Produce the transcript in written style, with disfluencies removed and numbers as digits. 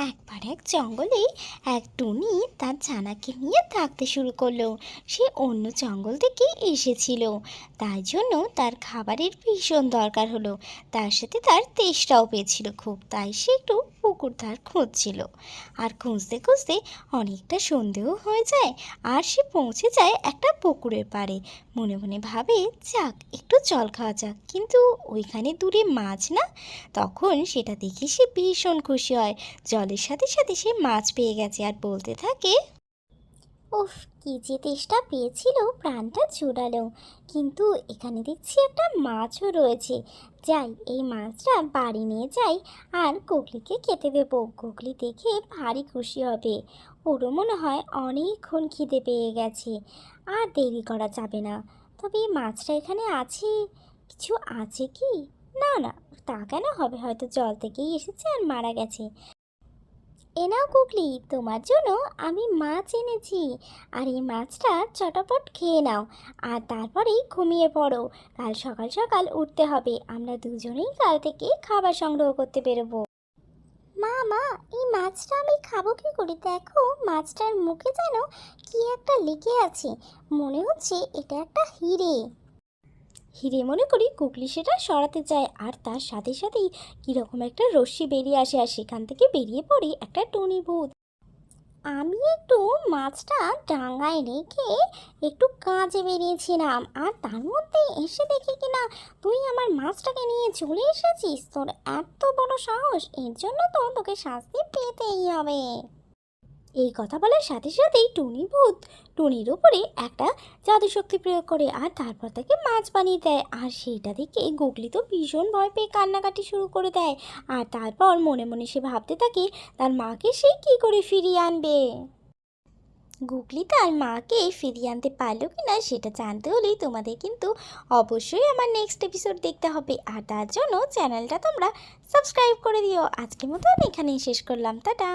একবার এক জঙ্গলে এক টুনি তার ছানাকে নিয়ে থাকতে শুরু করলো। সে অন্য জঙ্গল থেকে এসেছিল, তাই জন্য তার খাবারের ভীষণ দরকার হলো। তার সাথে তার তেষ্টাও পেয়েছিল খুব, তাই সে একটু পুকুর ধার খুঁজছিল। আর খুঁজতে খুঁজতে অনেকটা সন্দেহ হয়ে যায়, আর সে পৌঁছে যায় একটা পুকুরের পাড়ে। মনে মনে ভাবে, যাক একটু জল খাওয়া যাক, কিন্তু ওইখানে দূরে মাছ না। তখন সেটা দেখে সে ভীষণ খুশি হয়। জলের সাথে সাথে সে মাছ পেয়ে গেছে আর বলতে থাকে, উফ, কি যে তেষ্টা পেয়েছিল, প্রাণটা জুড়ালো। কিন্তু এখানে দেখছি একটা মাছও রয়েছে। যাই, এই মাছটা বাড়ি নিয়ে যাই আর গুগলিকে খেতে দেবো। গুগলি দেখে ভারী খুশি হবে, ওরও মনে হয় অনেকক্ষণ খিদে পেয়ে গেছে। আর দেরি করা যাবে না। তবে এই মাছটা এখানে আছে, কিছু আছে কি? না না, তা কেন হবে, হয়তো জল থেকেই এসেছে আর মারা গেছে। এ নাও গুগলি, তোমার জন্য আমি মাছ এনেছি। আর এই মাছটা চটাপট খেয়ে নাও, আর তারপরেই ঘুমিয়ে পড়ো। কাল সকাল সকাল উঠতে হবে, আমরা দুজনেই কাল থেকে খাবার সংগ্রহ করতে বেরোবো। মা মা, এই মাছটা আমি খাবো কি করে? দেখো, মাছটার মুখে যেন কি একটা লেগে আছে, মনে হচ্ছে এটা একটা হিরে। হিরে মনে করি গুগলি সেটা সরাতে চায়, আর তার সাথে সাথেই কীরকম একটা রশ্মি বেরিয়ে আসে, আর সেখান থেকে বেরিয়ে পড়ে একটা টুনি ভূত। আমি একটু মাছটা ডাঙায় রেখে একটু কাজে বেরিয়েছিলাম, আর তার মধ্যে এসে দেখি কিনা তুই আমার মাছটাকে নিয়ে চলে এসেছিস। তোর এত বড় সাহস, এর জন্য তো তোকে শাস্তি পেতেই হবে। এই কথা বলার সাথে সাথেই টুনি ভূত টুনির উপরে একটা জাদুশক্তি প্রয়োগ করে, আর তারপর তাকে মাছ বানিয়ে দেয়। আর সেইটা দেখে গুগলি তো ভীষণ ভয় পেয়ে কান্নাকাটি শুরু করে দেয়। আর তারপর মনে মনে সে ভাবতে থাকে তার মাকে সে কী করে ফিরিয়ে আনবে। গুগলি তার মাকে ফিরিয়ে আনতে পারলো কিনা সেটা জানতে হলেই তোমাদের কিন্তু অবশ্যই আমার নেক্সট এপিসোড দেখতে হবে, আর তার জন্য চ্যানেলটা তোমরা সাবস্ক্রাইব করে দিও। আজকের মতো আমি এখানেই শেষ করলাম, টাটা।